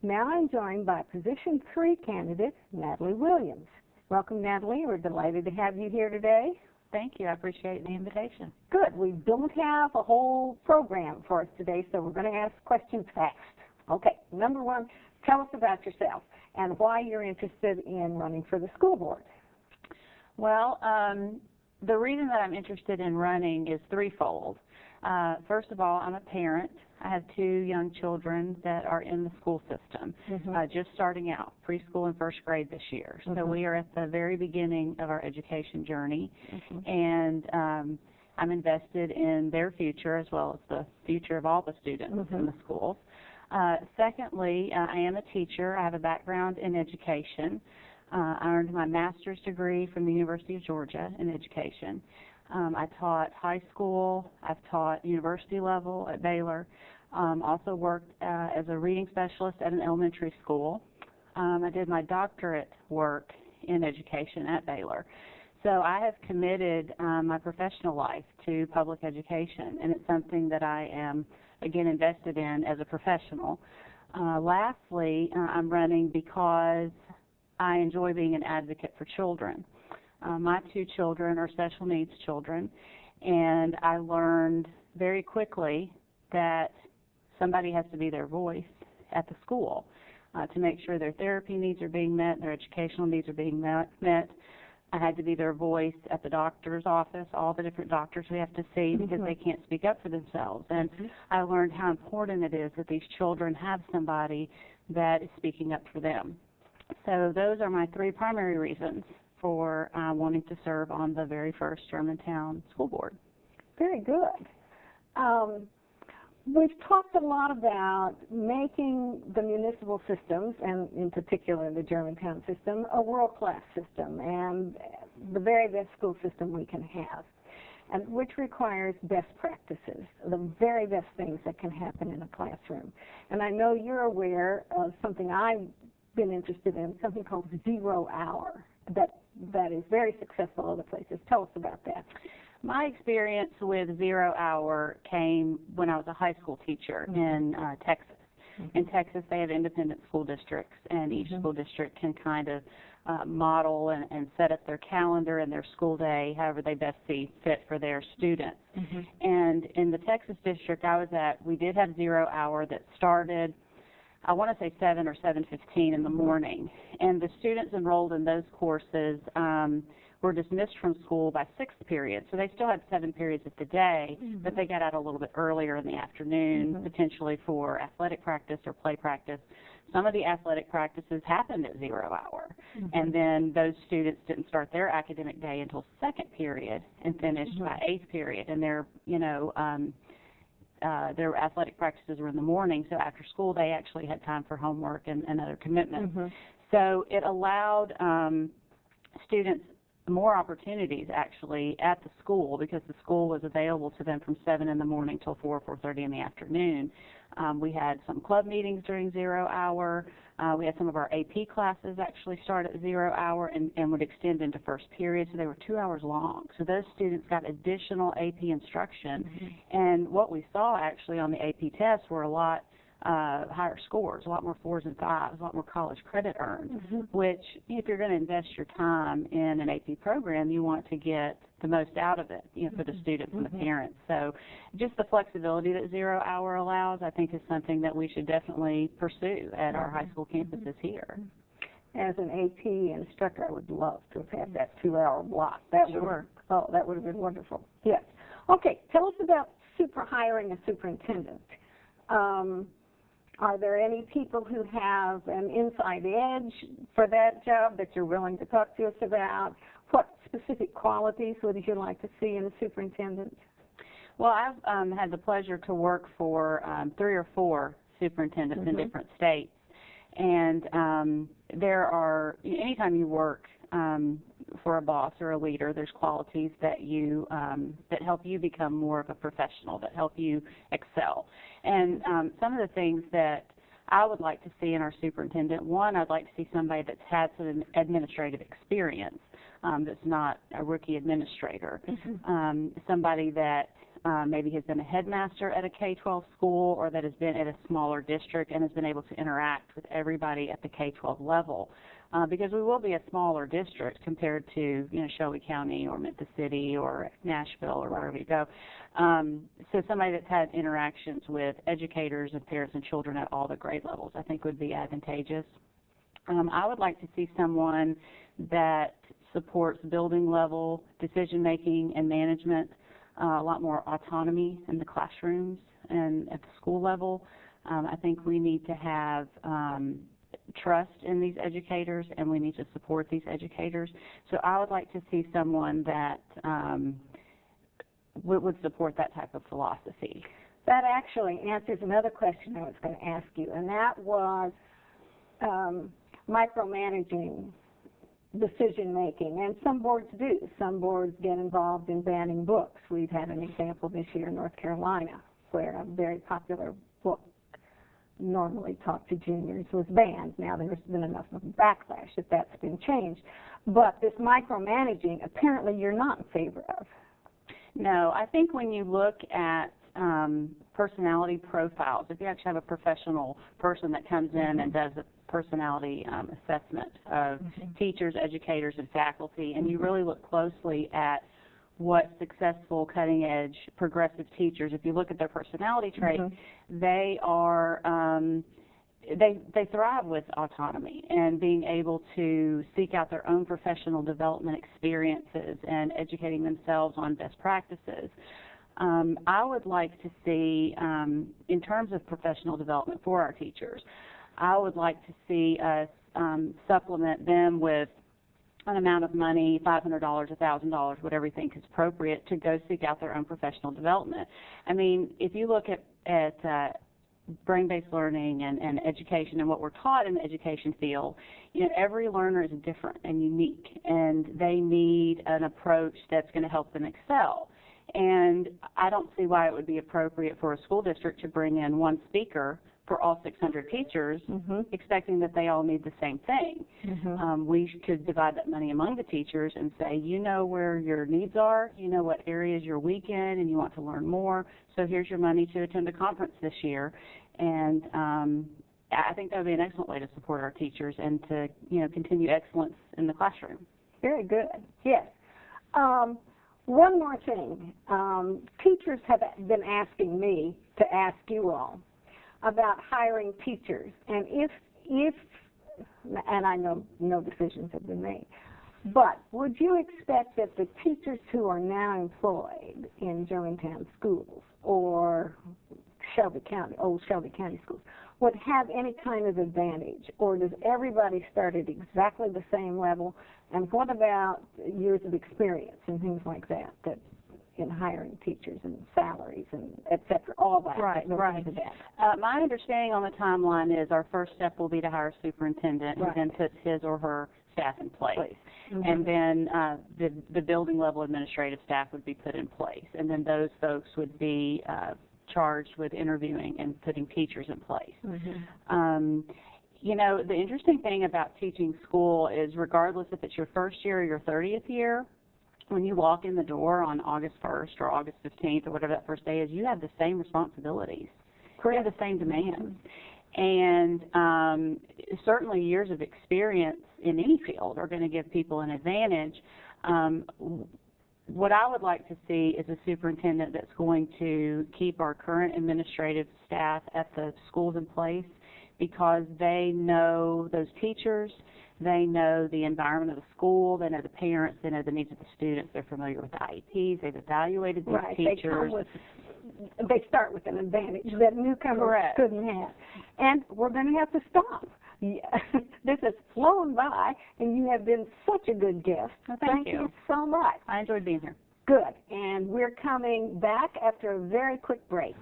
Now I'm joined by Position 3 candidate, Natalie Williams. Welcome, Natalie. We're delighted to have you here today. Thank you. I appreciate the invitation. Good. We don't have a whole program for us today, so we're going to ask questions fast. Okay, number one, tell us about yourself and why you're interested in running for the school board. Well, the reason that I'm interested in running is threefold. First of all, I'm a parent. I have 2 young children that are in the school system, just starting out, preschool and first grade this year. So we are at the very beginning of our education journey, and I'm invested in their future as well as the future of all the students in the schools. Secondly, I am a teacher. I have a background in education. I earned my master's degree from the University of Georgia in education. I taught high school. I've taught university level at Baylor. Also worked as a reading specialist at an elementary school. I did my doctorate work in education at Baylor. So I have committed my professional life to public education, and it's something that I am, again, invested in as a professional. Lastly, I'm running because I enjoy being an advocate for children. My 2 children are special needs children, and I learned very quickly that somebody has to be their voice at the school to make sure their therapy needs are being met, their educational needs are being met. I had to be their voice at the doctor's office, all the different doctors we have to see, because they can't speak up for themselves. And I learned how important it is that these children have somebody that is speaking up for them. So those are my 3 primary reasons for wanting to serve on the very first Germantown School Board. Very good. We've talked a lot about making the municipal systems, and in particular the Germantown system, a world-class system and the very best school system we can have, and which requires best practices, the very best things that can happen in a classroom. And I know you're aware of something I've been interested in, something called 0 hour, that is very successful other places. Tell us about that. My experience with 0 hour came when I was a high school teacher in Texas. In Texas, they have independent school districts, and each school district can kind of model and set up their calendar and their school day however they best see fit for their students. And in the Texas district I was at, we did have 0 hour that started, I want to say 7 or 7:15 in the morning, and the students enrolled in those courses were dismissed from school by 6th period, so they still had 7 periods of the day, but they got out a little bit earlier in the afternoon, potentially for athletic practice or play practice. Some of the athletic practices happened at 0 hour, and then those students didn't start their academic day until 2nd period and finished by 8th period, and their athletic practices were in the morning, so after school they actually had time for homework and other commitments. So it allowed students more opportunities actually at the school, because the school was available to them from 7 in the morning till 4:30 in the afternoon. We had some club meetings during 0 hour. We had some of our AP classes actually start at 0 hour and would extend into first period, so they were 2 hours long. So those students got additional AP instruction, and what we saw actually on the AP tests were a lot higher scores, a lot more 4s and 5s, a lot more college credit earned, which if you're going to invest your time in an AP program, you want to get the most out of it, for the students and the parents. So just the flexibility that 0 hour allows, I think, is something that we should definitely pursue at our high school campuses here. As an AP instructor, I would love to have had that 2 hour block. That would have been wonderful. Yes. Okay, tell us about hiring a superintendent. Are there any people who have an inside edge for that job that you're willing to talk to us about? What specific qualities would you like to see in a superintendent? Well, I've had the pleasure to work for 3 or 4 superintendents in different states. And there are, anytime you work for a boss or a leader, there's qualities that you that help you become more of a professional, that help you excel. And some of the things that I would like to see in our superintendent, one, I'd like to see somebody that's had some administrative experience, that's not a rookie administrator, somebody that maybe has been a headmaster at a K-12 school or that has been at a smaller district and has been able to interact with everybody at the K-12 level. Because we will be a smaller district compared to, you know, Shelby County or Memphis City or Nashville or wherever you go. So somebody that's had interactions with educators and parents and children at all the grade levels, I think would be advantageous. I would like to see someone that supports building level decision making and management, a lot more autonomy in the classrooms and at the school level. I think we need to have trust in these educators, and we need to support these educators. So I would like to see someone that would support that type of philosophy. That actually answers another question I was going to ask you, and that was micromanaging decision-making. And some boards do. Some boards get involved in banning books. We've had an example this year in North Carolina where a very popular book normally taught to juniors was banned. Now there's been enough of a backlash that that's been changed. But this micromanaging, apparently you're not in favor of. No, I think when you look at personality profiles, if you actually have a professional person that comes in and does a personality assessment of teachers, educators, and faculty, and you really look closely at what successful, cutting-edge, progressive teachers, if you look at their personality traits, they are, they thrive with autonomy and being able to seek out their own professional development experiences and educating themselves on best practices. I would like to see, in terms of professional development for our teachers, I would like to see us supplement them with an amount of money, $500, $1,000, whatever you think is appropriate, to go seek out their own professional development. I mean, if you look at brain-based learning and education and what we're taught in the education field, you know, every learner is different and unique, and they need an approach that's going to help them excel. And I don't see why it would be appropriate for a school district to bring in one speaker for all 600 teachers, expecting that they all need the same thing. We could divide that money among the teachers and say, you know where your needs are, you know what areas you're weak in, and you want to learn more, so here's your money to attend a conference this year. And I think that would be an excellent way to support our teachers and to, you know, continue excellence in the classroom. Very good. Yes. One more thing. Teachers have been asking me to ask you all about hiring teachers, and if and I know no decisions have been made, but would you expect that the teachers who are now employed in Germantown schools or Shelby County, old Shelby County schools, would have any kind of advantage, or does everybody start at exactly the same level? And what about years of experience and things like that, that in hiring teachers and salaries and et cetera, all that? Right. My understanding on the timeline is our first step will be to hire a superintendent who then puts his or her staff in place. And then the building level administrative staff would be put in place. And then those folks would be charged with interviewing and putting teachers in place. You know, the interesting thing about teaching school is regardless if it's your first year or your 30th year, when you walk in the door on August 1st or August 15th or whatever that first day is, you have the same responsibilities. You have the same demands. And certainly years of experience in any field are going to give people an advantage. What I would like to see is a superintendent that's going to keep our current administrative staff at the schools in place, because they know those teachers, they know the environment of the school, they know the parents, they know the needs of the students, they're familiar with the IEPs, they've evaluated these teachers. They start with an advantage that newcomers couldn't have. And we're going to have to stop. This has flown by, and you have been such a good guest. Well, thank you so much. I enjoyed being here. Good. And we're coming back after a very quick break.